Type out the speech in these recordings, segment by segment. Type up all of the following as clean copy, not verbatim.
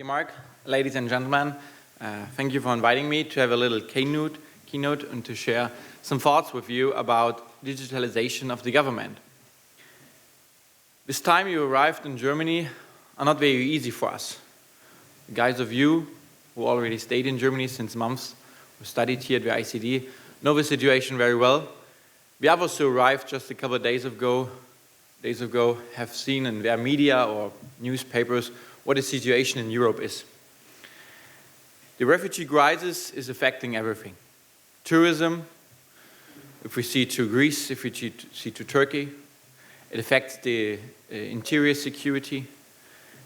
you, Mark. Ladies and gentlemen, thank you for inviting me to have a little keynote and to share some thoughts with you about digitalization of the government. This time you arrived in Germany are not very easy for us. The guys of you who already stayed in Germany since months, who studied here at the ICD, know the situation very well. The others who arrived just a couple of days ago, have seen in their media or newspapers what the situation in Europe is. The refugee crisis is affecting everything. Tourism, if we see to Greece, if we see to Turkey, it affects the interior security,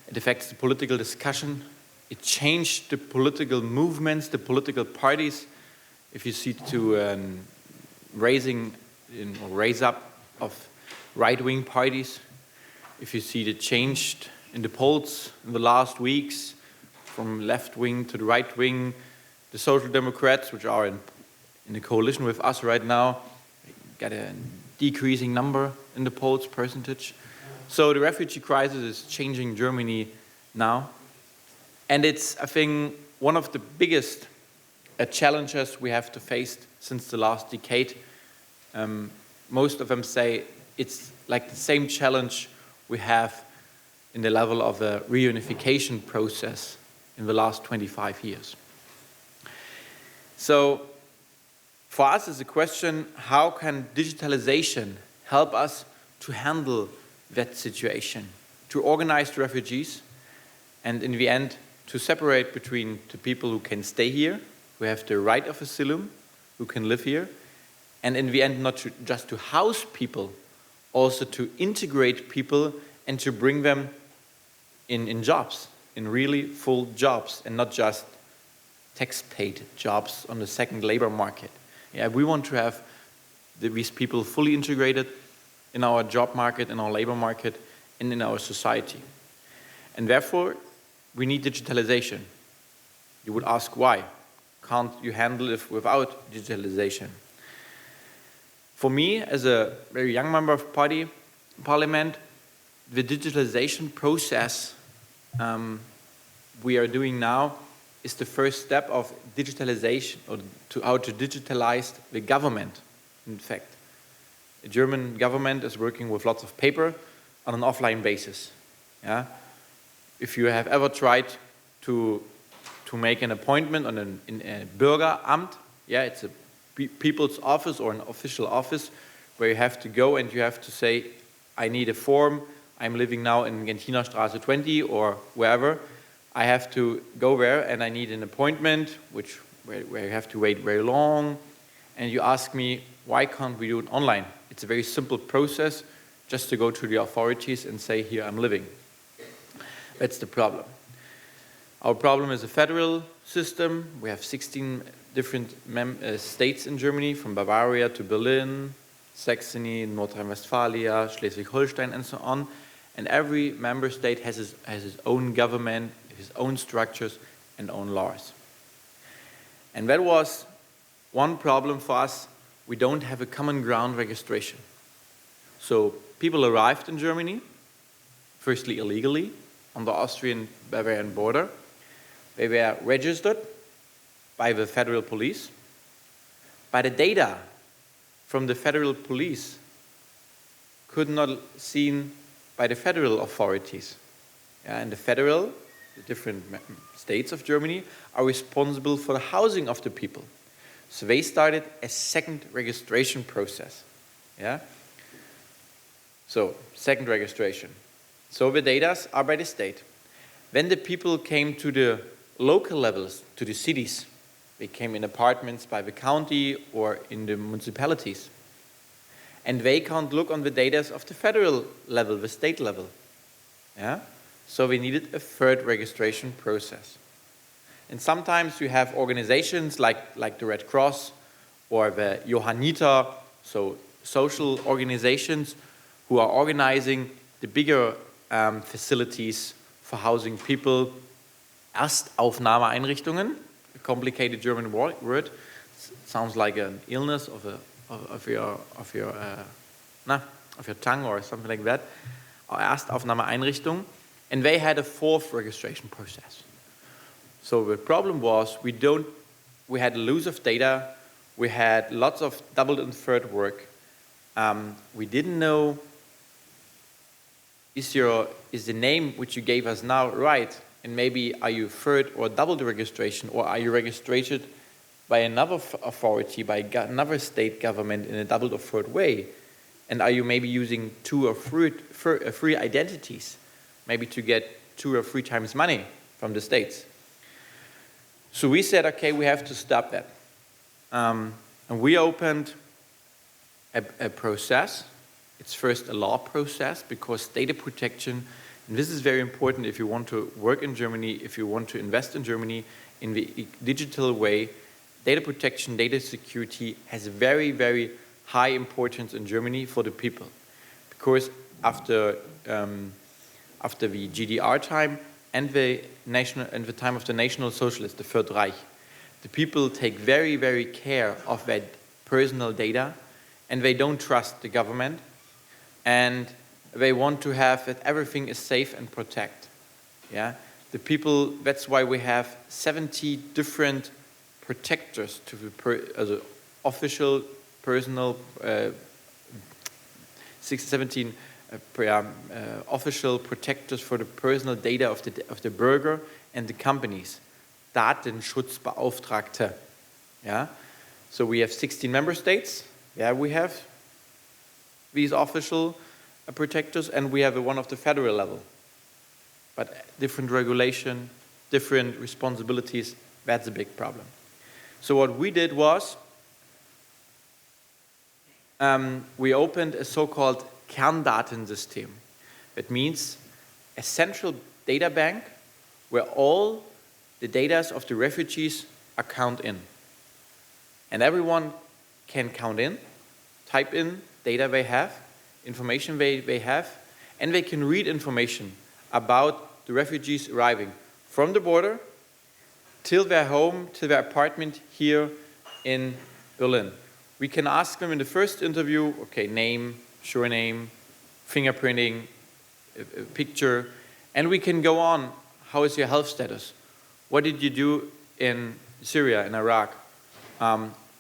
it affects the political discussion, it changed the political movements, the political parties. If you see to raise up of right-wing parties, if you see the change in the polls in the last weeks, from left-wing to the right-wing, the Social Democrats, which are in a coalition with us right now, get a decreasing number in the polls percentage. So the refugee crisis is changing Germany now. And it's, I think, one of the biggest challenges we have to face since the last decade. Most of them say it's like the same challenge we have in the level of a reunification process in the last 25 years. So for us it's a question, how can digitalization help us to handle that situation, to organize the refugees, and in the end to separate between the people who can stay here, who have the right of asylum, who can live here, and in the end not just to house people, also to integrate people and to bring them in jobs, in really full jobs, and not just tax-paid jobs on the second labor market. Yeah, we want to have these people fully integrated in our job market, in our labor market, and in our society. And therefore, we need digitalization. You would ask why? Can't you handle it without digitalization? For me, as a very young member of parliament, the digitalization process we are doing now is the first step of digitalization, or to how to digitalize the government, in fact. The German government is working with lots of paper on an offline basis. Yeah? If you have ever tried to make an appointment in a Bürgeramt, yeah, it's a people's office or an official office where you have to go and you have to say, I need a form, I'm living now in Gentiner Straße 20 or wherever, I have to go there and I need an appointment where you have to wait very long, and you ask me, why can't we do it online? It's a very simple process, just to go to the authorities and say, here I'm living. That's the problem. Our problem is a federal system. We have 16 different states in Germany, from Bavaria to Berlin, Saxony, North Rhine-Westphalia, Schleswig-Holstein, and so on. And every member state has his own government, his own structures, and own laws. And that was one problem for us. We don't have a common ground registration. So people arrived in Germany, firstly illegally, on the Austrian-Bavarian border. They were registered by the federal police. But the data from the federal police could not be seen by the federal authorities. Yeah, and the different states of Germany are responsible for the housing of the people. So they started a second registration process. Yeah? So, second registration. So the data are by the state. Then the people came to the local levels, to the cities. They came in apartments by the county or in the municipalities. And they can't look on the data of the federal level, the state level. Yeah? So we needed a third registration process. And sometimes you have organizations like the Red Cross or the Johanniter, so social organizations who are organizing the bigger facilities for housing people. Erstaufnahmeeinrichtungen, a complicated German word. Sounds like an illness of your tongue or something like that. Erstaufnahmeeinrichtung. And they had a fourth registration process. So the problem was we had a loss of data, we had lots of double and third work. We didn't know, is the name which you gave us now right? And maybe are you third or double the registration, or are you registered by another authority, by another state government in a double or third way? And are you maybe using 2 or 3 identities, maybe to get 2 or 3 times money from the states? So we said, okay, we have to stop that. And we opened a process. It's first a law process, because data protection, and this is very important if you want to work in Germany, if you want to invest in Germany in the digital way. Data protection, data security has very, very high importance in Germany for the people. Because after the GDR time and the time of the National Socialists, the Third Reich, the people take very, very care of their personal data, and they don't trust the government, and they want to have that everything is safe and protect. Yeah, the people. That's why we have 70 different protectors to the official personal 17 official protectors for the personal data of the burger and the companies. Datenschutzbeauftragte. Yeah, so we have 16 member states. Yeah, we have these official protectors, and we have one of the federal level. But different regulation, different responsibilities, that's a big problem. So what we did was, we opened a so-called Kerndatensystem. That means a central data bank where all the data of the refugees are counted in. And everyone can count in, type in data they have, information they have, and they can read information about the refugees arriving from the border till their home, till their apartment here in Berlin. We can ask them in the first interview, okay, name, surname, fingerprinting, picture, and we can go on. How is your health status? What did you do in Syria, in Iraq?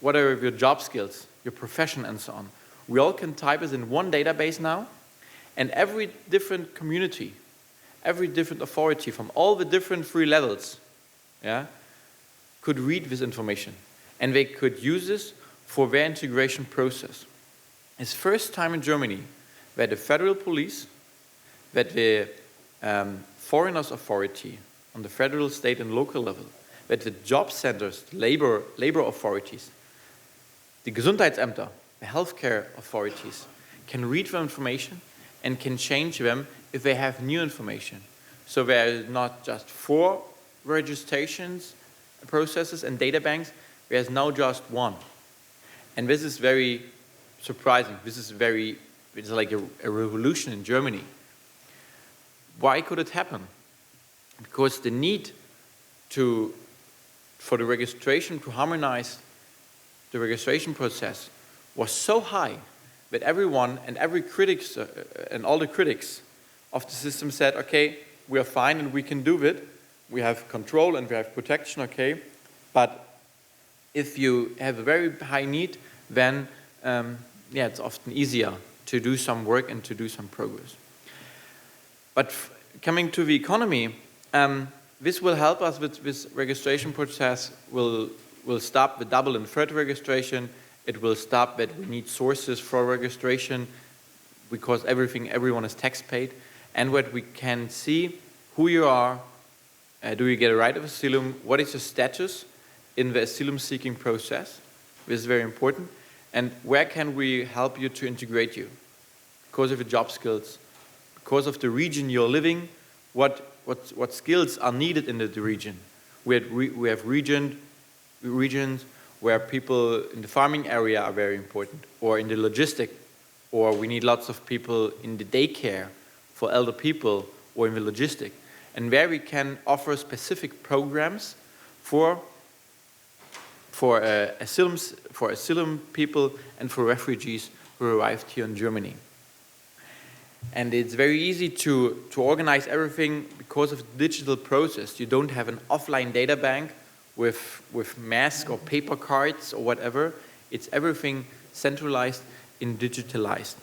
What are your job skills, your profession, and so on? We all can type it in one database now, and every different community, every different authority from all the different 3 levels, yeah, could read this information, and they could use this for their integration process. It's first time in Germany that the federal police, that the foreigners authority on the federal, state, and local level, that the job centers, labor authorities, the Gesundheitsämter, the healthcare authorities, can read the information and can change them if they have new information. So there is not just 4 registrations processes and data banks, there's now just 1. And this is very surprising. It's like a revolution in Germany. Why could it happen? Because the need for the registration, to harmonize the registration process, was so high that everyone and every critics and all the critics of the system said, okay, we are fine and we can do it. We have control and we have protection, okay. But if you have a very high need, then it's often easier to do some work and to do some progress. But coming to the economy, this will help us with this registration process, will stop the double and third registration. It will stop that we need sources for registration because everyone is tax paid. And what we can see who you are, do you get a right of asylum, what is your status in the asylum seeking process, this is very important, and where can we help you to integrate you? Because of your job skills, because of the region you're living, what skills are needed in the region. We have regions where people in the farming area are very important, or in the logistic, or we need lots of people in the daycare for elder people, or in the logistic, and where we can offer specific programs for asylum people and for refugees who arrived here in Germany. And it's very easy to organize everything because of the digital process. You don't have an offline data bank with mask or paper cards or whatever. It's everything centralized and digitalized.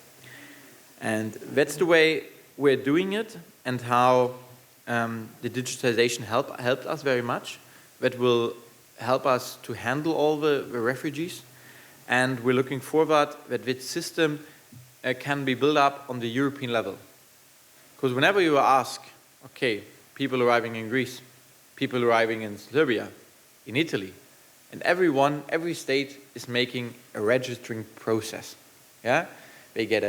And that's the way we're doing it, and how the digitization helped us very much. That will help us to handle all the refugees. And we're looking forward that this system can be built up on the European level. Because whenever you ask, okay, people arriving in Greece, people arriving in Serbia, in Italy, and every state is making a registering process. Yeah, they get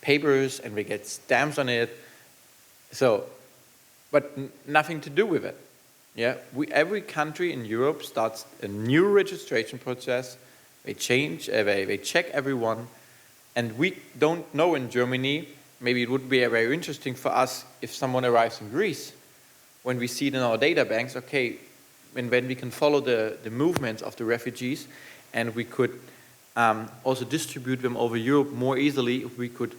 papers and they get stamps on it. So, but nothing to do with it. Yeah, every country in Europe starts a new registration process. They they check everyone, and we don't know in Germany. Maybe it would be very interesting for us if someone arrives in Greece, when we see it in our data banks. Okay, when we can follow the movements of the refugees, and we could also distribute them over Europe more easily if we could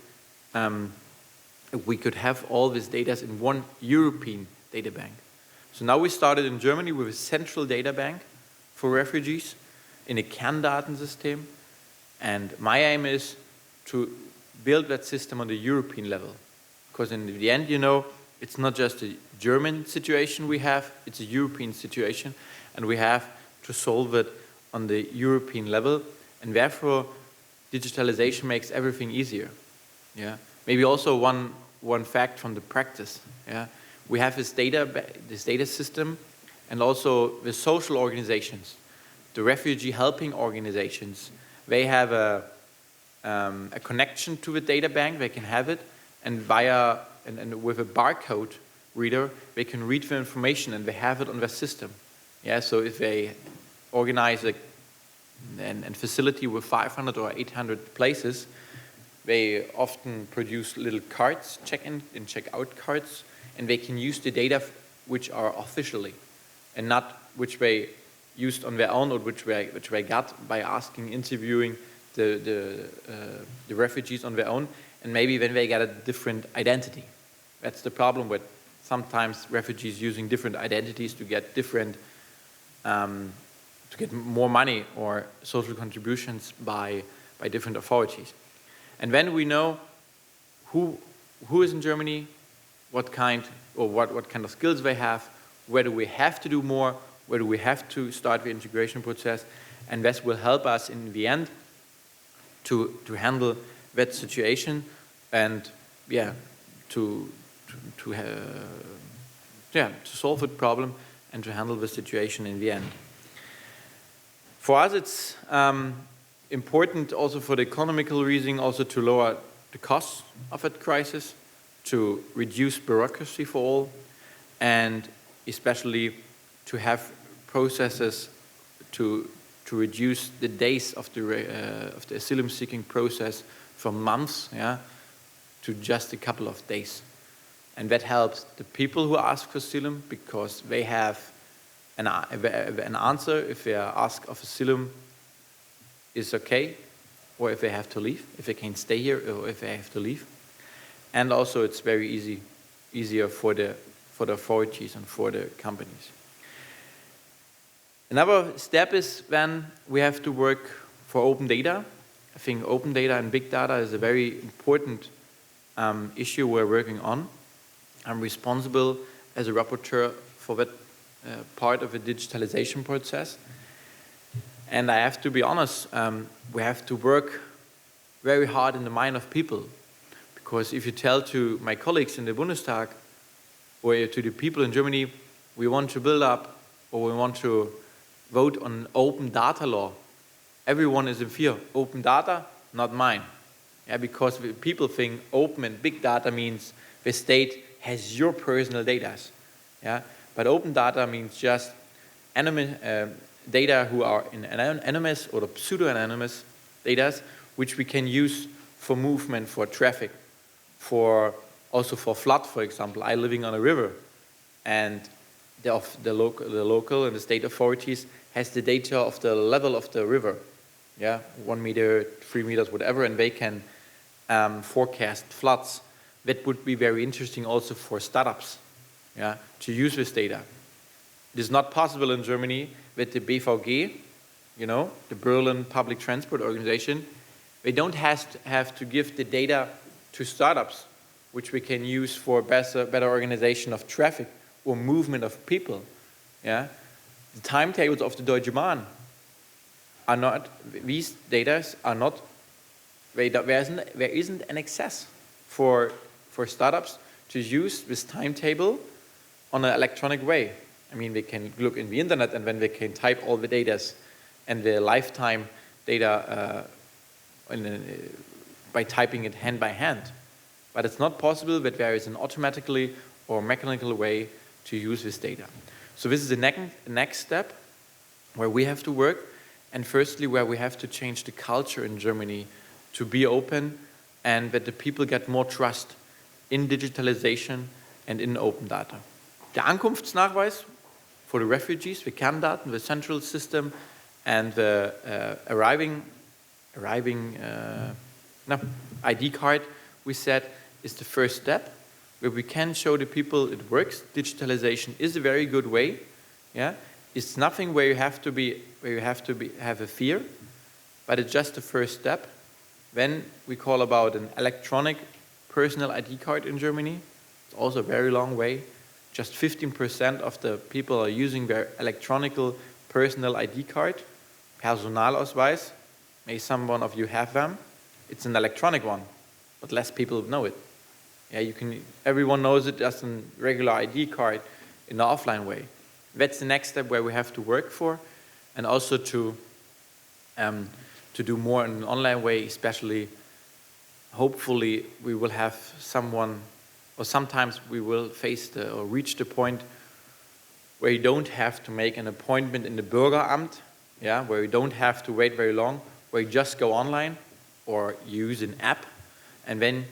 have all these data in one European data bank. So now we started in Germany with a central data bank for refugees in a Kerndatensystem, and my aim is to build that system on the European level. Because in the end, you know, it's not just a German situation we have, it's a European situation, and we have to solve it on the European level, and therefore digitalization makes everything easier. Yeah. Maybe also one fact from the practice. Yeah. We have this data system, and also the social organizations, the refugee helping organizations. They have a connection to the data bank. They can have it, and with a barcode reader, they can read the information, and they have it on their system. Yeah. So if they organize a facility with 500 or 800 places, they often produce little cards, check-in and check-out cards, and they can use the data which are officially, and not which they used on their own, or which they got by interviewing the refugees on their own, and maybe then they get a different identity. That's the problem with sometimes refugees using different identities to get more money or social contributions by different authorities. And then we know who is in Germany, what kind of skills they have, where do we have to do more, where do we have to start the integration process, and this will help us in the end to handle that situation, and to solve the problem and to handle the situation in the end. For us, it's important also for the economical reason, also to lower the costs of that crisis, to reduce bureaucracy for all, and especially to have processes to reduce the days of the asylum-seeking process from months, to just a couple of days. And that helps the people who ask for asylum, because they have an answer if they are asked of asylum is okay, or if they have to leave, if they can stay here, or if they have to leave. And also it's very easier for the authorities and for the companies. Another step is then we have to work for open data. I think open data and big data is a very important issue we're working on. I'm responsible as a rapporteur for that part of the digitalization process. And I have to be honest, we have to work very hard in the mind of people. Because if you tell to my colleagues in the Bundestag, or to the people in Germany, we want to build up, or we want to vote on open data law, everyone is in fear. Open data, not mine. Yeah, because people think open and big data means the state has your personal data. Yeah, but open data means just data who are in anonymous or pseudo-anonymous data, which we can use for movement, for traffic, also for flood, for example. I'm living on a river, and the local and the state authorities has the data of the level of the river, 1 meter, 3 meters, whatever, and they can forecast floods. that would be very interesting also for startups, yeah, to use this data. It is not possible in Germany with the BVG, you know, the Berlin Public Transport Organization. They don't have to give the data to startups, which we can use for better organization of traffic or movement of people. Yeah, the timetables of the Deutsche Bahn are not, these data are not, there isn't an access for startups to use this timetable on an electronic way. I mean, they can look in the internet and then they can type all the data and the lifetime data by typing it hand by hand. But it's not possible that there is an automatically or mechanical way to use this data. So this is the next step where we have to work, and firstly where we have to change the culture in Germany to be open and that the people get more trust in digitalization and in open data. Der Ankunftsnachweis for the refugees, the Kerndaten, the central system, and the arriving ID card, we said, is the first step where we can show the people it works. Digitalization is a very good way. Yeah, it's nothing where you have to have a fear, but it's just the first step. Then we call about an electronic personal ID card in Germany. It's also a very long way. Just 15% of the people are using their electronic personal ID card. Personalausweis. May someone of you have them. It's an electronic one, but less people know it. Yeah, everyone knows it as a regular ID card in an offline way. That's the next step where we have to work for, and also to do more in an online way, especially. Hopefully, we will have someone, or sometimes we will face or reach the point where you don't have to make an appointment in the Bürgeramt, yeah, where you don't have to wait very long, where you just go online or use an app, and then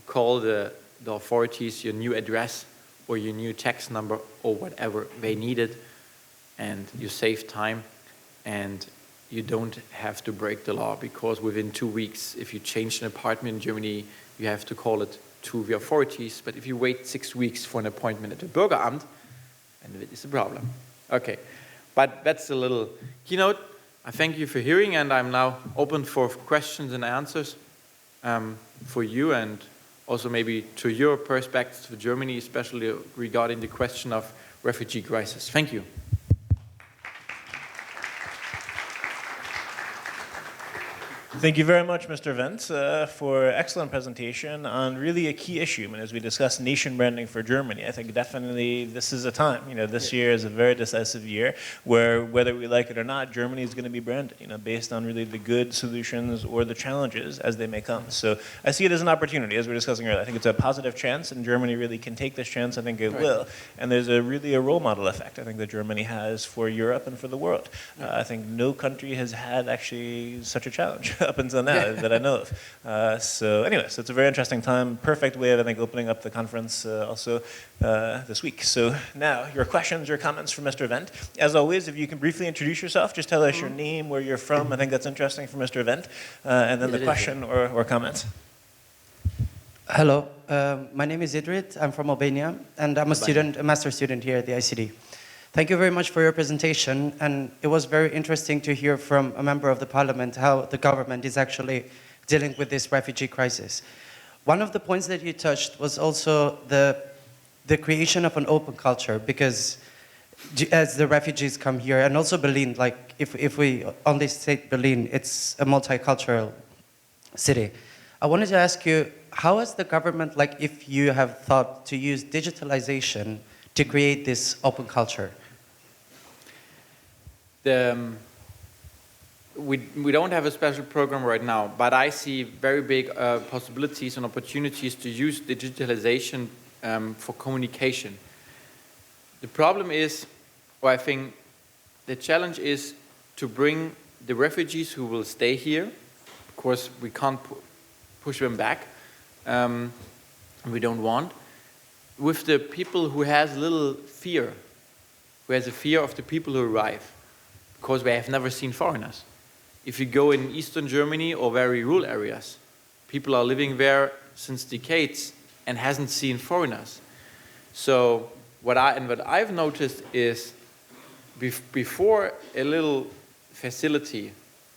call the authorities your new address or your new tax number or whatever they needed, and you save time and you don't have to break the law, because within 2 weeks, if you change an apartment in Germany, you have to call it to the authorities. But if you wait 6 weeks for an appointment at the Bürgeramt, then it is a problem. Okay, but that's a little keynote. I thank you for hearing, and I'm now open for questions and answers for you, and also maybe to your perspectives for Germany, especially regarding the question of refugee crisis. Thank you. Thank you very much, Mr. Wendt, for excellent presentation on really a key issue. And as we discussed nation branding for Germany, I think definitely this is a time. This year is a very decisive year where, whether we like it or not, Germany is going to be branded, based on really the good solutions or the challenges as they may come. So I see it as an opportunity, as we were discussing earlier. I think it's a positive chance, and Germany really can take this chance. I think it will. And there's really a role model effect, I think, that Germany has for Europe and for the world. I think no country has had actually such a challenge up until now that I know of. So anyways, it's a very interesting time. Perfect way of, I think, opening up the conference also this week. So now, your questions, your comments for Mr. Wendt. As always, if you can briefly introduce yourself, just tell us your name, where you're from. I think that's interesting for Mr. Wendt. And then the question or comment. Hello, my name is Idrit. I'm from Albania, and I'm a master's student here at the ICD. Thank you very much for your presentation, and it was very interesting to hear from a member of the parliament how the government is actually dealing with this refugee crisis. One of the points that you touched was also the creation of an open culture, because as the refugees come here, and also Berlin, like if we only state Berlin, it's a multicultural city. I wanted to ask you, how has the government, like if you have thought to use digitalization to create this open culture? We don't have a special program right now, but I see very big possibilities and opportunities to use digitalization for communication. The problem is, or I think the challenge is to bring the refugees who will stay here. Of course, we can't push them back. We don't want. With the people who has little fear, who has a fear of the people who arrive, because they have never seen foreigners. If you go in Eastern Germany or very rural areas, people are living there since decades and hasn't seen foreigners. So what I've noticed is before a little facility,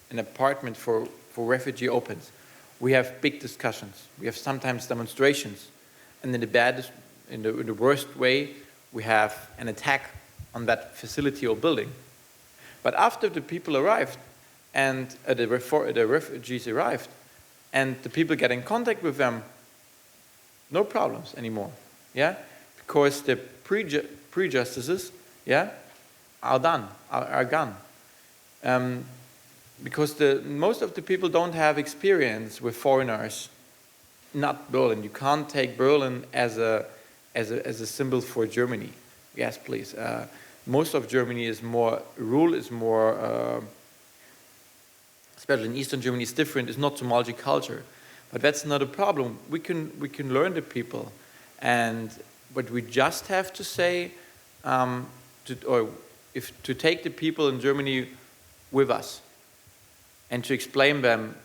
an apartment for refugee opens, we have big discussions. We have sometimes demonstrations. And in the worst way, we have an attack on that facility or building. But after the people arrived, and the refugees arrived, and the people get in contact with them, no problems anymore, yeah? Because the prejudices, yeah, are gone. Because most of the people don't have experience with foreigners, not Berlin. You can't take Berlin as a symbol for Germany. Yes, please. Most of Germany is more especially in Eastern Germany, is different. It's not so multicultural, but that's not a problem. We can learn the people, but we just have to say to take the people in Germany with us, and to explain them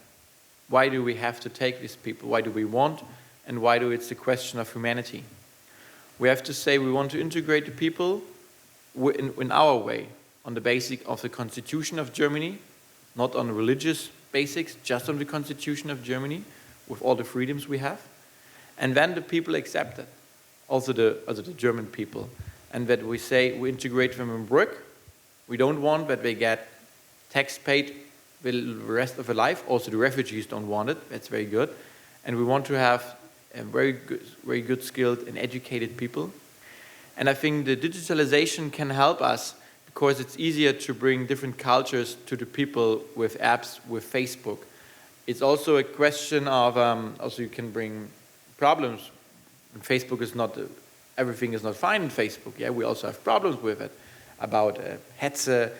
why do we have to take these people, why do we want, and why do it's a question of humanity. We have to say we want to integrate the people in our way, on the basic of the Constitution of Germany, not on religious basics, just on the Constitution of Germany, with all the freedoms we have. And then the people accept it, also the German people. And that we say we integrate them in work. We don't want that they get tax paid the rest of their life. Also the refugees don't want it, that's very good. And we want to have very good skilled and educated people. And I think the digitalization can help us, because it's easier to bring different cultures to the people with apps, with Facebook. It's also a question of, also you can bring problems. Facebook is not, everything is not fine in Facebook. Yeah, we also have problems with it, about Hetze,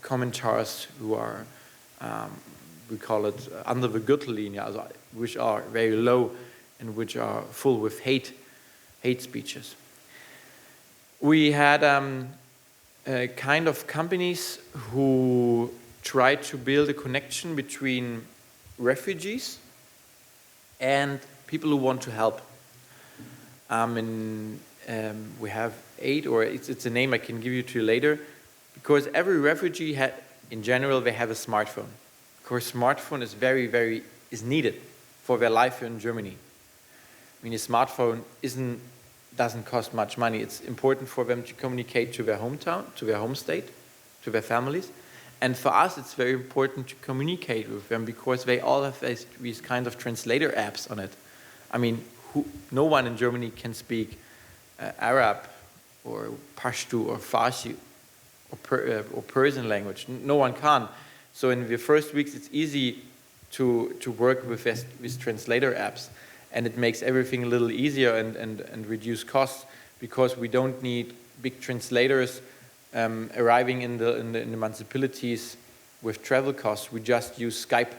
commentars who are, we call it under the Gürtellinie, which are very low and which are full with hate speeches. We had kind of companies who try to build a connection between refugees and people who want to help. We have 8, or it's a name I can give you to later, because every refugee in general, they have a smartphone. Of course, smartphone is is needed for their life here in Germany. I mean, a smartphone doesn't cost much money. It's important for them to communicate to their hometown, to their home state, to their families. And for us, it's very important to communicate with them, because they all have these kind of translator apps on it. I mean, no one in Germany can speak Arab or Pashto or Farsi or Persian language. No one can. So in the first weeks, it's easy to work with these translator apps. And it makes everything a little easier and reduce costs, because we don't need big translators arriving in the municipalities with travel costs. We just use Skype.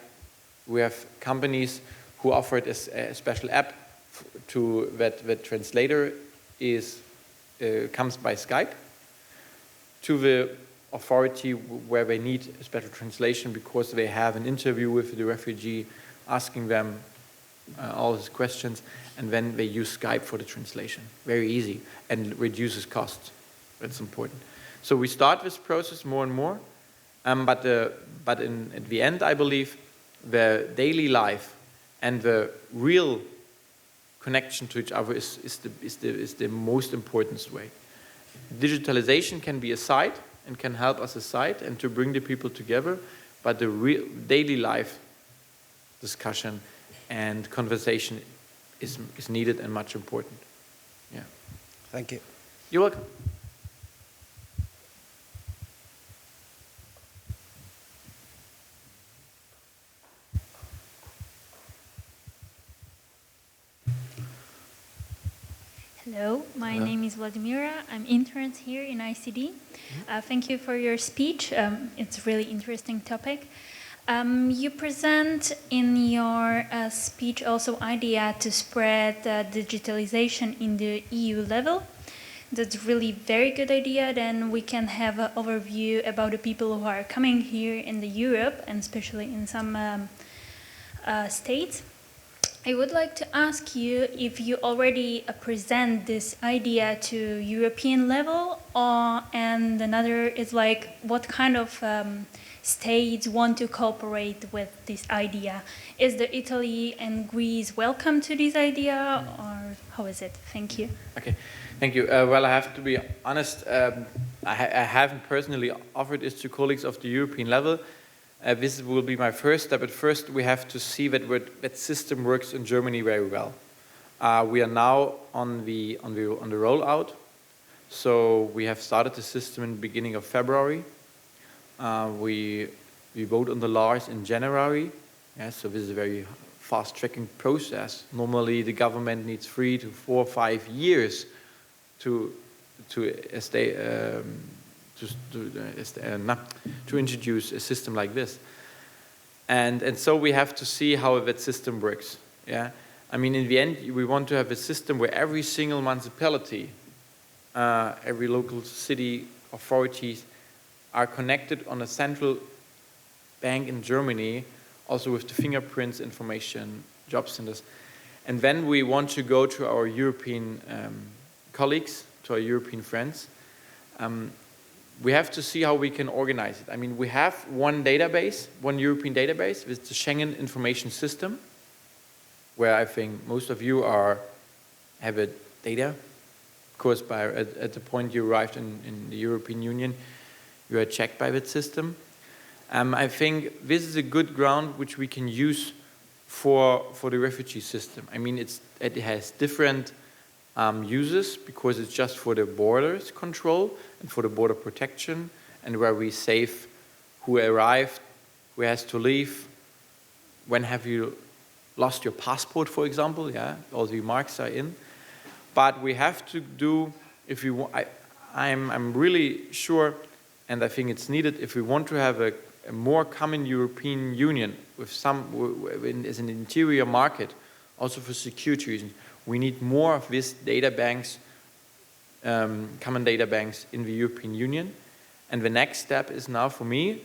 We have companies who offer it as a special app that translator comes by Skype to the authority where they need a special translation, because they have an interview with the refugee, asking them all his questions, and then they use Skype for the translation. Very easy, and reduces costs. That's important. So we start this process more and more, but at the end, I believe the daily life and the real connection to each other is the most important way. Digitalization can be a side and can help us aside and to bring the people together, but the real daily life discussion and conversation is needed and much important. Yeah. Thank you. You're welcome. Hello, my name is Vladimira. I'm intern here in ICD. Thank you for your speech. It's a really interesting topic. You present in your speech also idea to spread digitalization in the EU level. That's really very good idea. Then we can have an overview about the people who are coming here in the Europe, and especially in some states. I would like to ask you if you already present this idea to European level, and another is like what kind of states want to cooperate with this idea? Is the Italy and Greece welcome to this idea, or how is it? Thank you. Okay, thank you. Well, I have to be honest, I haven't personally offered this to colleagues of the European level. This will be my first step. At first, we have to see that system works in Germany very well. We are now on the rollout, so we have started the system in the beginning of February. We vote on the laws in January. Yeah, so this is a very fast-tracking process. Normally, the government needs 3 to 4, 5 years to introduce a system like this, and so we have to see how that system works. Yeah, I mean, in the end, we want to have a system where every single municipality, every local city authorities are connected on a central bank in Germany, also with the fingerprints information, job centers, and then we want to go to our European colleagues, to our European friends. We have to see how we can organize it. I mean, we have one database, one European database with the Schengen Information System, where I think most of you have a data. Of course, at the point you arrived in the European Union, you are checked by that system. I think this is a good ground which we can use for the refugee system. I mean, it has different uses, because it's just for the borders control and for the border protection, and where we save who arrived, who has to leave, when have you lost your passport, for example. Yeah, all the remarks are in. But we have to do, if you want, I'm really sure, and I think it's needed, if we want to have a more common European Union with as an interior market, also for security reasons, we need more of these data banks, common data banks in the European Union. And the next step is now for me,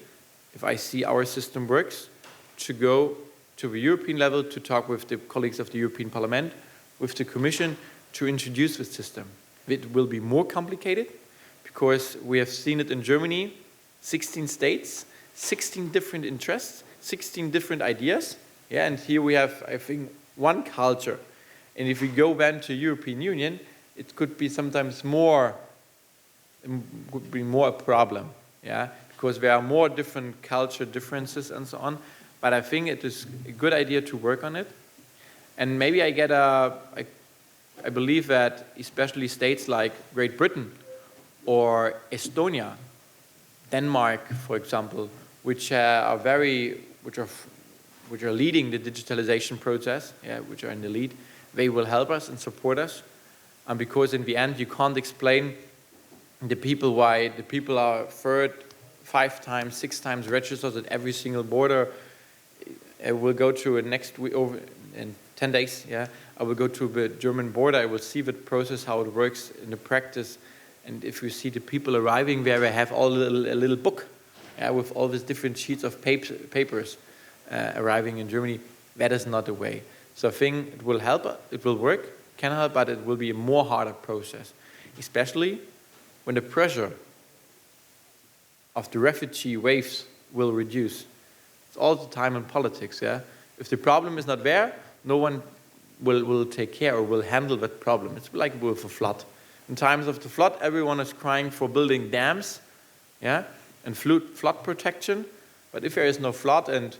if I see our system works, to go to the European level to talk with the colleagues of the European Parliament, with the Commission, to introduce the system. It will be more complicated, because we have seen it in Germany, 16 states, 16 different interests, 16 different ideas. Yeah, and here we have, I think, one culture. And if we go then to European Union, it could be sometimes more a problem, yeah, because there are more different culture differences and so on. But I think it is a good idea to work on it. And maybe I believe that especially states like Great Britain or Estonia, Denmark, for example, which are leading the digitalization process, yeah, which are in the lead, they will help us and support us, because in the end you can't explain the people why the people are 5 times, 6 times registered at every single border. I will go to next week, over in 10 days. Yeah, I will go to the German border. I will see the process, how it works in the practice, and if you see the people arriving there, they have all a little book, yeah, with all these different sheets of papers arriving in Germany. That is not the way. So I think it will help, it will work, can help, but it will be a more harder process, especially when the pressure of the refugee waves will reduce. It's all the time in politics, yeah? If the problem is not there, no one will take care or will handle that problem. It's like with a flood. In times of the flood, everyone is crying for building dams, yeah, and flood protection. But if there is no flood and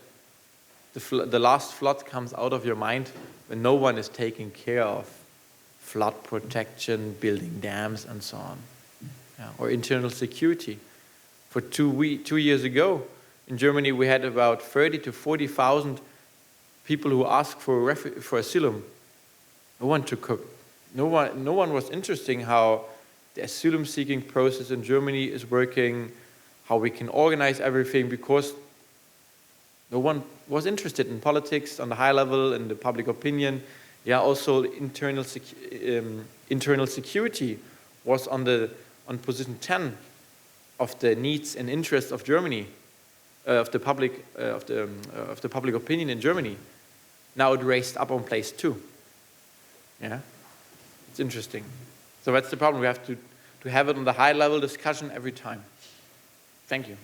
the last flood comes out of your mind when no one is taking care of flood protection, building dams, and so on. Yeah. Or internal security. For 2 years ago, in Germany, we had about 30 to 40,000 people who asked for asylum. No one was interested in how the asylum-seeking process in Germany is working, how we can organize everything, because no one was interested in politics on the high level, in the public opinion. Yeah, also internal security was on position 10 of the needs and interests of Germany, of the public opinion in Germany. now it raised up on place 2. Yeah, it's interesting. So that's the problem. We have to have it on the high-level discussion every time. Thank you.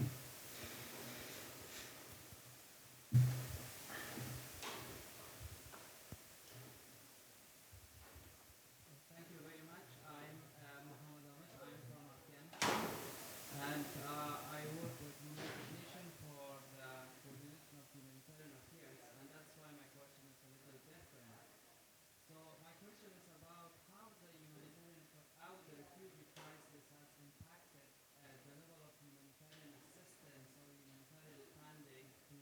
Thank you very much. I'm Mohammed Ahmed. I'm from Afghanistan, and I work with United Nations for the coordination of humanitarian affairs, and that's why my question is a little different. So my question is about how the refugee crisis has impacted the level of humanitarian assistance or humanitarian funding to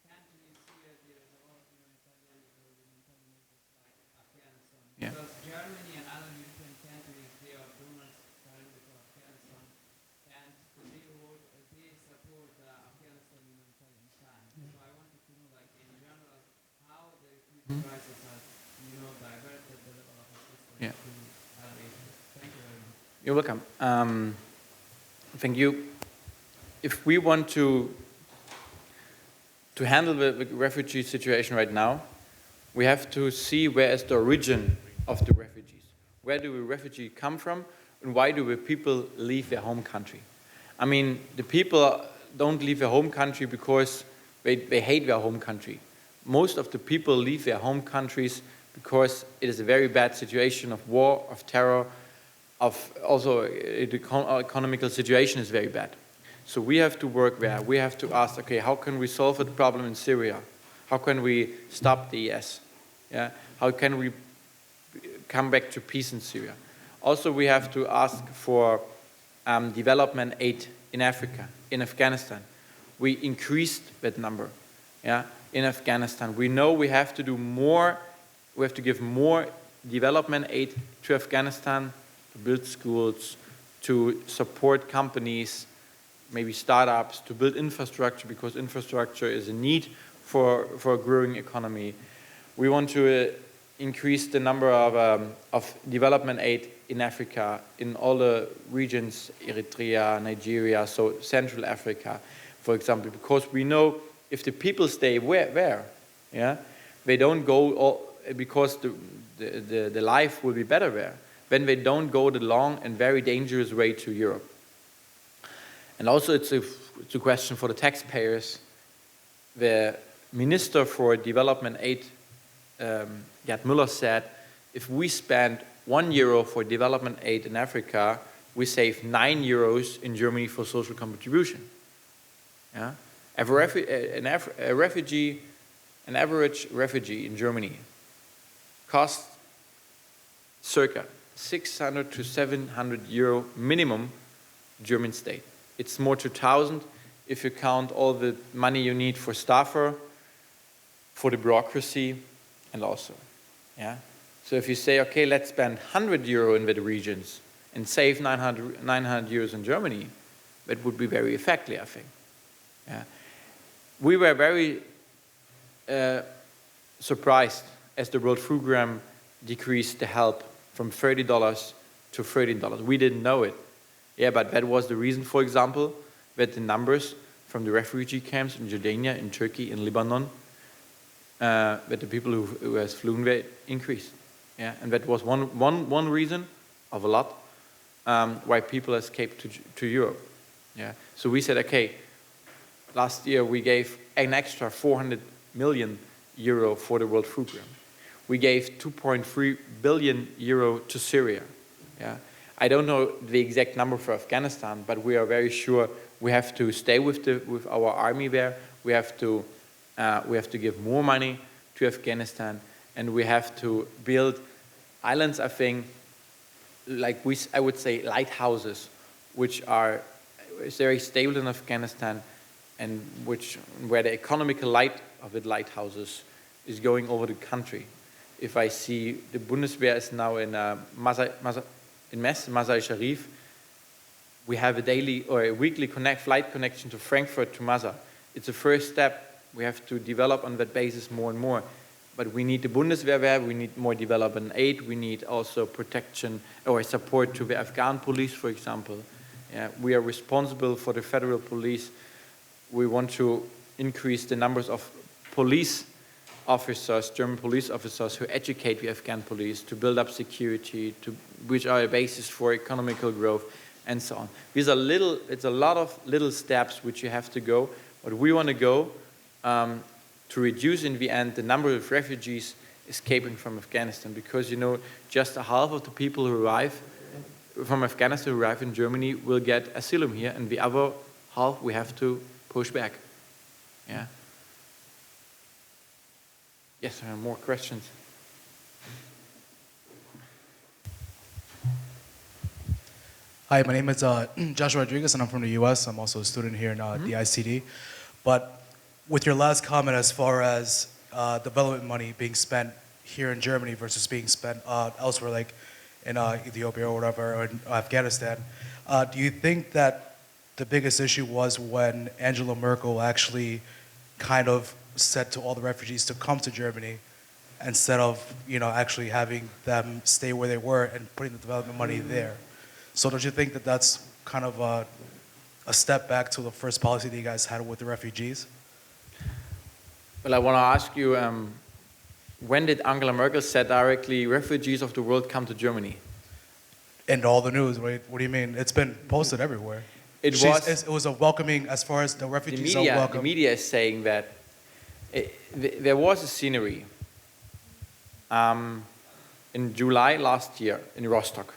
countries here. There is a lot of humanitarian neighbors like Afghanistan. Yeah. Because Germany and other European countries, they are donors currently to Afghanistan, and they support the Afghanistan humanitarian plan. So I wanted to know, like in general, how the refugee crisis has, diverted the level of assistance Yeah. to other areas. Thank you very much. You're welcome. Thank you. If we want to handle the refugee situation right now, we have to see where is the origin of the refugees. Where do the refugees come from, and why do the people leave their home country? I mean, the people don't leave their home country because they hate their home country. Most of the people leave their home countries because it is a very bad situation of war, of terror, of also the economical situation is very bad. So we have to work there. We have to ask, okay, how can we solve the problem in Syria? How can we stop the IS? Yeah? How can we come back to peace in Syria? Also, we have to ask for development aid in Africa, in Afghanistan. We increased that number. Yeah? In Afghanistan, we know we have to do more. We have to give more development aid to Afghanistan, to build schools, to support companies, maybe startups, to build infrastructure, because infrastructure is a need for a growing economy. We want to increase the number of development aid in Africa, in all the regions, Eritrea, Nigeria, so Central Africa, for example, because we know if the people stay where, yeah, they don't go because the life will be better there, then they don't go the long and very dangerous way to Europe. And also it's a question for the taxpayers. The Minister for Development Aid, Gerd Müller, said, if we spend €1 for development aid in Africa, we save €9 in Germany for social contribution. Yeah? An average refugee in Germany costs circa 600 to 700 euro minimum German state. It's more to 1,000 if you count all the money you need for staffer, for the bureaucracy, and also. Yeah? So if you say, okay, let's spend €100 in the regions and save 900 euros in Germany, that would be very effective, I think. Yeah? We were very surprised as the World Food Programme decreased the help from $30 to $13. We didn't know it. Yeah, but that was the reason, for example, that the numbers from the refugee camps in Jordania, in Turkey, in Lebanon, that the people who has flown there increased. Yeah, and that was one reason of a lot why people escaped to Europe. Yeah, so we said, okay, last year we gave an extra 400 million euro for the World Food Programme. We gave 2.3 billion euro to Syria. Yeah. I don't know the exact number for Afghanistan, but we are very sure we have to stay with our army there. We have to give more money to Afghanistan, and we have to build islands, I think, I would say lighthouses, which are very stable in Afghanistan, and where the economical light of the lighthouses is going over the country. If I see the Bundeswehr is now in Mazar-i Sharif, we have a daily or a weekly flight connection to Frankfurt to Mazar. It's a first step. We have to develop on that basis more and more. But we need the Bundeswehr there, we need more development aid, we need also protection or support to the Afghan police, for example. Yeah, we are responsible for the federal police. We want to increase the numbers of police officers, German police officers, who educate the Afghan police to build up security, which are a basis for economical growth, and so on. It's a lot of little steps which you have to go. But we want to go to reduce in the end the number of refugees escaping from Afghanistan, because just a half of the people who arrive from Afghanistan who arrive in Germany will get asylum here, and the other half we have to push back. Yeah. Yes, there are more questions. Hi, my name is Joshua Rodriguez, and I'm from the U.S. I'm also a student here in the ICD. But with your last comment as far as development money being spent here in Germany versus being spent elsewhere, like in Ethiopia or whatever, or in Afghanistan, do you think that the biggest issue was when Angela Merkel actually kind of said to all the refugees to come to Germany instead of actually having them stay where they were and putting the development money there? So don't you think that that's kind of a step back to the first policy that you guys had with the refugees? Well, I want to ask you, when did Angela Merkel say directly, refugees of the world come to Germany? In all the news, right? What do you mean? It's been posted everywhere. It was a welcoming, as far as the refugees are welcome. The media is saying that there was a scenery in July last year in Rostock.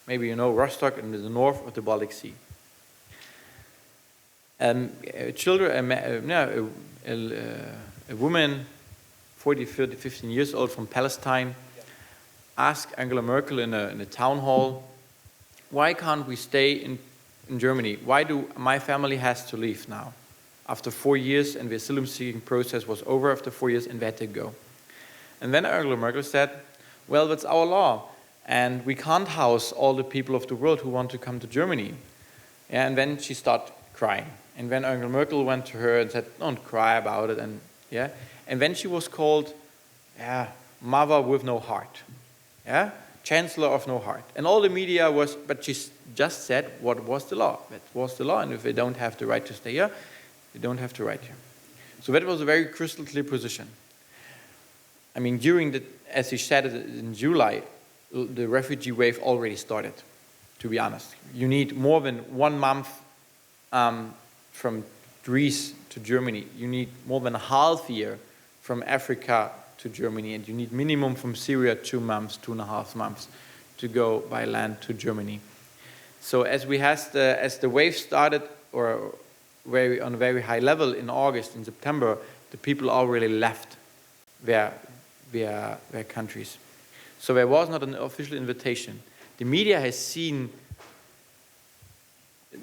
Maybe you know Rostock in the north of the Baltic Sea. A woman, 40, 30, 15 years old from Palestine, asked Angela Merkel in a town hall, why can't we stay in Germany? Why do my family has to leave now? After 4 years, and the asylum seeking process was over after 4 years, and they had to go. And then Angela Merkel said, well, that's our law, and we can't house all the people of the world who want to come to Germany. And then she started crying. And then Angela Merkel went to her and said, don't cry about it. And then she was called mother with no heart. Yeah? Chancellor of no heart. And all the media but she just said what was the law. That was the law, and if they don't have the right to stay here, they don't have to write here. So that was a very crystal clear position. I mean, as he said in July, the refugee wave already started, to be honest. You need more than 1 month from Greece to Germany. You need more than a half year from Africa to Germany, and you need minimum from Syria 2 months, 2.5 months to go by land to Germany. So as the wave started, or on a very high level in August, in September, the people already left their countries. So there was not an official invitation. The media has seen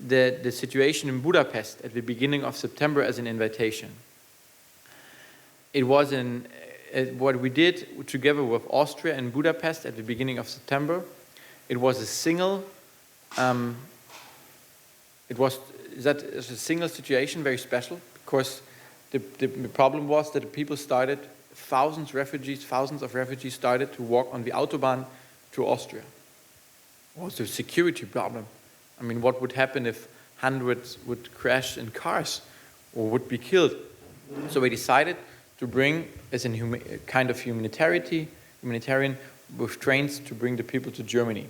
the situation in Budapest at the beginning of September as an invitation. It was what we did together with Austria and Budapest at the beginning of September. It was a single situation, very special, because the problem was that the people started, thousands of refugees started to walk on the Autobahn to Austria. It was a security problem. I mean, what would happen if hundreds would crash in cars or would be killed? So we decided to bring, as a kind of humanitarian, with trains to bring the people to Germany.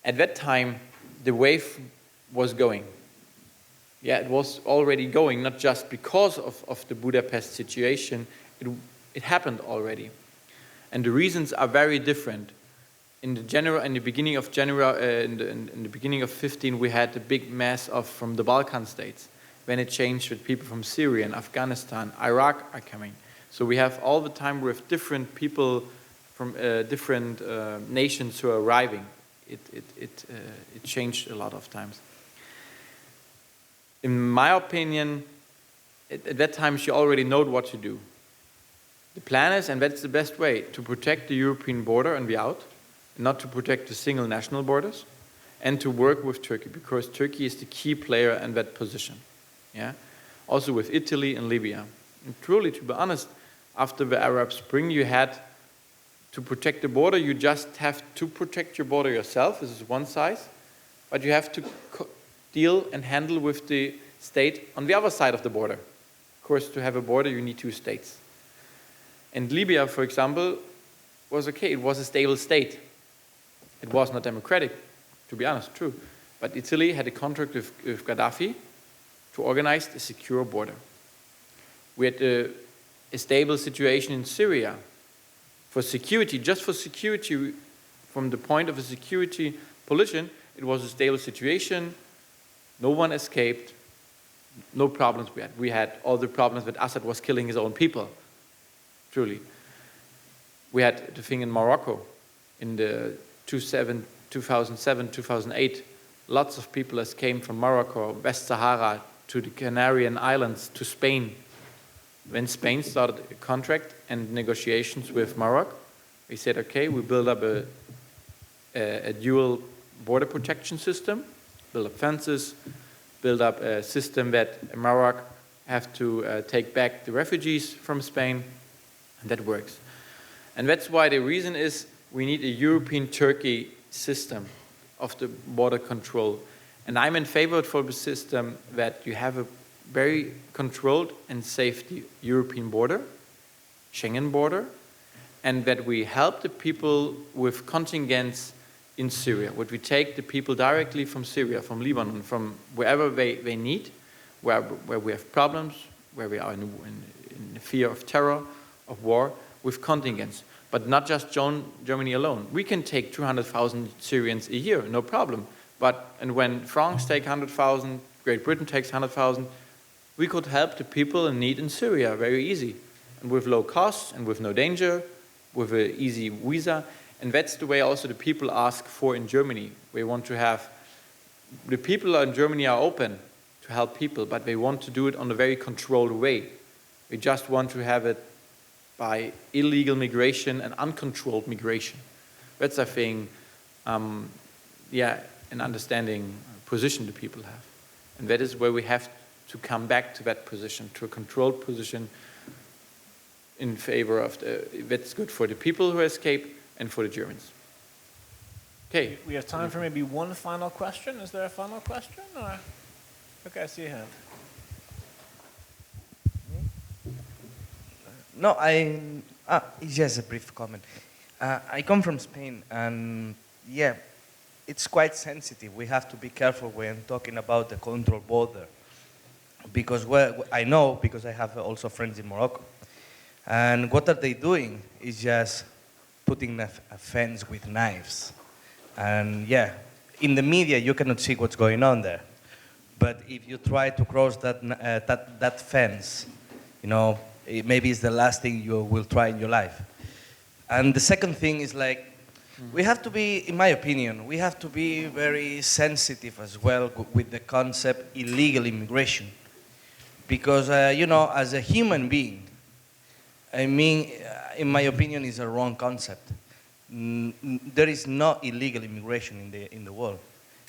At that time, the wave was going. Yeah, it was already going, not just because of the Budapest situation. It happened already. And the reasons are very different. In the beginning of 15, we had a big mass from the Balkan states. When it changed with people from Syria and Afghanistan, Iraq are coming. So we have all the time with different people from different nations who are arriving. It changed a lot of times. In my opinion, at that time, she already know what to do. The plan is, and that's the best way, to protect the European border and be out, not to protect the single national borders, and to work with Turkey, because Turkey is the key player in that position. Yeah, also with Italy and Libya. And truly, to be honest, after the Arab Spring, you had to protect the border. You just have to protect your border yourself. This is one side, but you have to deal and handle with the state on the other side of the border, course, to have a border, you need 2 states. And Libya, for example, was okay. It was a stable state. It was not democratic, to be honest, true. But Italy had a contract with Gaddafi to organize a secure border. We had a stable situation in Syria. For security, just for security, from the point of a security position, it was a stable situation. No one escaped. No problems we had. We had all the problems that Assad was killing his own people, truly. We had the thing in Morocco in the 2007, 2008. Lots of people escaped from Morocco, West Sahara, to the Canarian Islands, to Spain. When Spain started a contract and negotiations with Morocco, we said, okay, we build up a dual border protection system, build up fences, build up a system that Morocco have to take back the refugees from Spain, and that works. And that's why the reason is we need a European Turkey system of the border control. And I'm in favor for the system that you have a very controlled and safe European border, Schengen border, and that we help the people with contingents in Syria, would we take the people directly from Syria, from Lebanon, from wherever they need, where we have problems, where we are in the fear of terror, of war, with contingents. But not just Germany alone. We can take 200,000 Syrians a year, no problem. And when France takes 100,000, Great Britain takes 100,000, we could help the people in need in Syria very easy. And with low costs and with no danger, with an easy visa. And that's the way also the people ask for in Germany. We want to have, the people in Germany are open to help people, but they want to do it on a very controlled way. We just want to have it by illegal migration and uncontrolled migration. That's, I think, an understanding position the people have. And that is where we have to come back to that position, to a controlled position in favor of that's good for the people who escape and for the Germans. Okay. We have time for maybe one final question. Is there a final question? Or? Okay, I see a hand. No, it's just a brief comment. I come from Spain, and yeah, it's quite sensitive. We have to be careful when talking about the control border, because I know, because I have also friends in Morocco, and what are they doing is just putting a fence with knives, and yeah, in the media you cannot see what's going on there, but if you try to cross that fence, you know, maybe it's the last thing you will try in your life. And the second thing is like, we have to be, in my opinion, we have to be very sensitive as well with the concept illegal immigration. Because, you know, as a human being, I mean, in my opinion, it's a wrong concept. There is no illegal immigration in the world.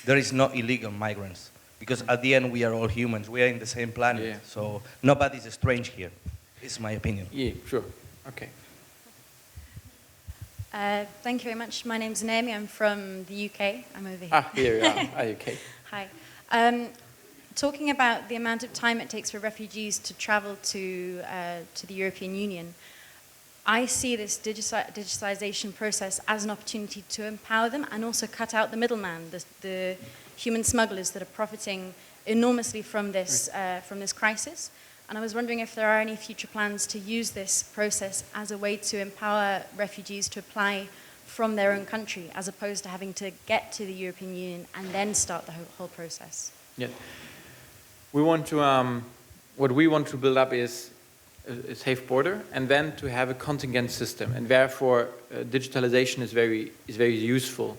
There is no illegal migrants. Because at the end, we are all humans. We are in the same planet. Yeah. So nobody's strange here. It's my opinion. Yeah, sure. Okay. Thank you very much. My name's Naomi. I'm from the UK. I'm over here. Ah, here you are. UK. Hi. Talking about the amount of time it takes for refugees to travel to the European Union, I see this digitization process as an opportunity to empower them and also cut out the middleman, the human smugglers that are profiting enormously from this crisis. And I was wondering if there are any future plans to use this process as a way to empower refugees to apply from their own country, as opposed to having to get to the European Union and then start the whole process. Yeah. We want to, what we want to build up is a safe border, and then to have a contingent system. And therefore, digitalization is very useful.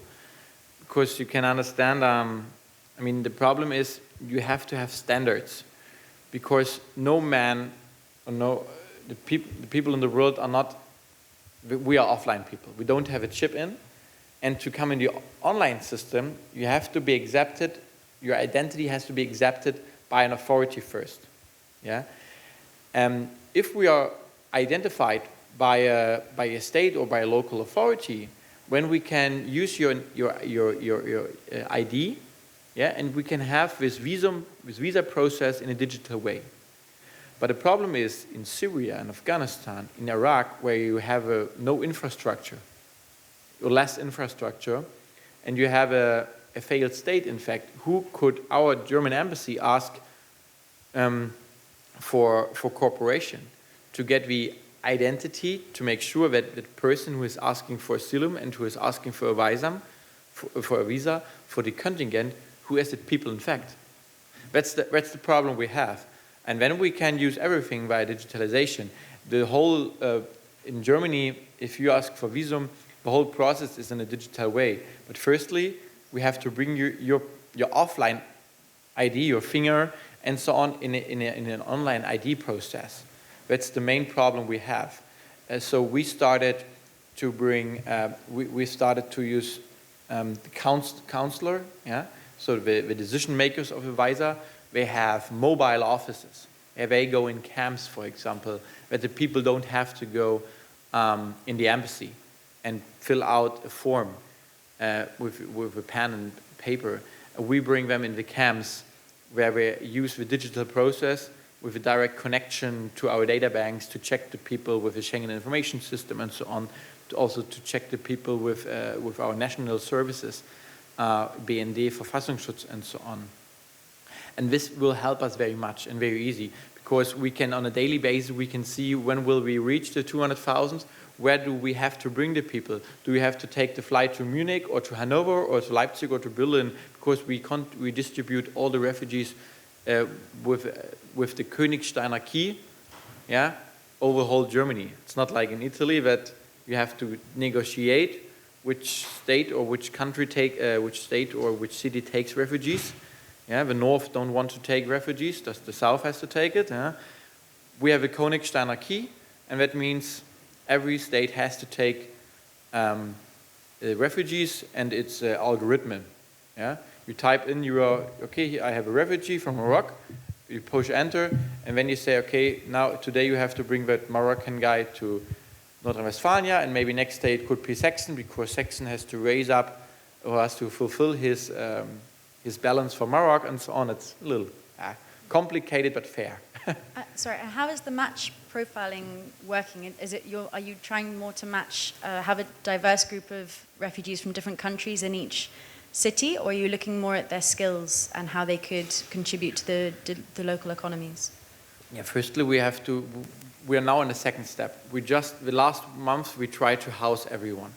Because you can understand, I mean, the problem is you have to have standards. Because no man, or the people in the world are not, we are offline people. We don't have a chip in. And to come in the online system, you have to be accepted, your identity has to be accepted by an authority first. Yeah? If we are identified by a state or by a local authority, when we can use your ID, yeah, and we can have this visa process in a digital way. But the problem is in Syria and Afghanistan, in Iraq, where you have no infrastructure, or less infrastructure, and you have a failed state, in fact, who could our German embassy ask for cooperation to get the identity, to make sure that the person who is asking for asylum and who is asking for a visa, for the contingent, who is the people in fact? That's the problem we have. And then we can use everything via digitalization. The whole, in Germany, if you ask for visum, the whole process is in a digital way. But firstly, we have to bring your offline ID, your finger, and so on, in an online ID process. That's the main problem we have. So we started to bring, we started to use the counselor, yeah? So the decision makers of a visa, they have mobile offices. They go in camps, for example, that the people don't have to go in the embassy and fill out a form with a pen and paper. We bring them in the camps where we use the digital process with a direct connection to our data banks to check the people with the Schengen information system and so on, also to check the people with our national services, BND, Verfassungsschutz, and so on. And this will help us very much and very easy, because we can, on a daily basis, we can see when will we reach the 200,000, where do we have to bring the people? Do we have to take the flight to Munich or to Hanover or to Leipzig or to Berlin? Because we distribute all the refugees with the Königsteiner Key, yeah, over whole Germany. It's not like in Italy that you have to negotiate which state or which country which state or which city takes refugees. Yeah, the north don't want to take refugees, just the south has to take it. Yeah. We have a Königsteiner Key, and that means every state has to take refugees, and it's algorithm. Yeah, you type in okay, I have a refugee from Morocco. You push enter, and then you say, okay, now today you have to bring that Moroccan guy to North Rhine-Westphalia, and maybe next day it could be Saxon, because Saxon has to raise up or has to fulfill his balance for Morocco and so on. It's a little complicated but fair. Sorry, how is the match profiling working? Are you trying more to match, have a diverse group of refugees from different countries in each city, or are you looking more at their skills and how they could contribute to the local economies? Yeah, firstly we are now in the second step. The last month we tried to house everyone.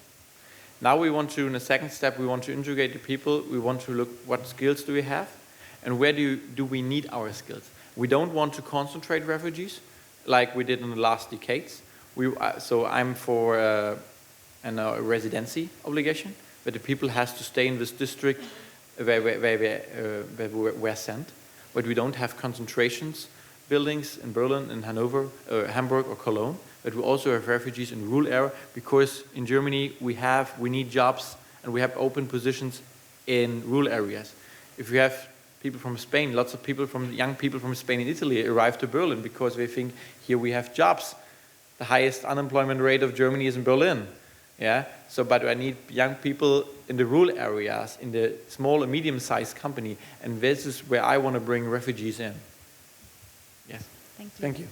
Now we want to, in the second step, we want to integrate the people. We want to look what skills do we have and where do we need our skills. We don't want to concentrate refugees like we did in the last decades. So I'm for a residency obligation, but the people has to stay in this district where we're sent. But we don't have concentrations buildings in Berlin, in Hanover, Hamburg or Cologne. But we also have refugees in rural area, because in Germany we need jobs and we have open positions in rural areas. If we have people from Spain, lots of young people from Spain and Italy arrive to Berlin because they think here we have jobs. The highest unemployment rate of Germany is in Berlin. Yeah. So, but I need young people in the rural areas, in the small and medium-sized company, and this is where I want to bring refugees in. Yes. Thank you. Thank you.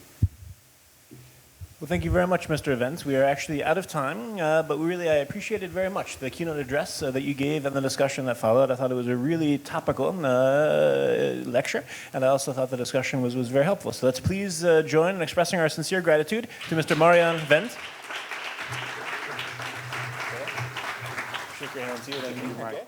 Well, thank you very much, Mr. Wendt. We are actually out of time, but I appreciated very much the keynote address that you gave and the discussion that followed. I thought it was a really topical lecture, and I also thought the discussion was very helpful. So let's please join in expressing our sincere gratitude to Mr. Marian Wendt. Shake your hand, see you then. Okay.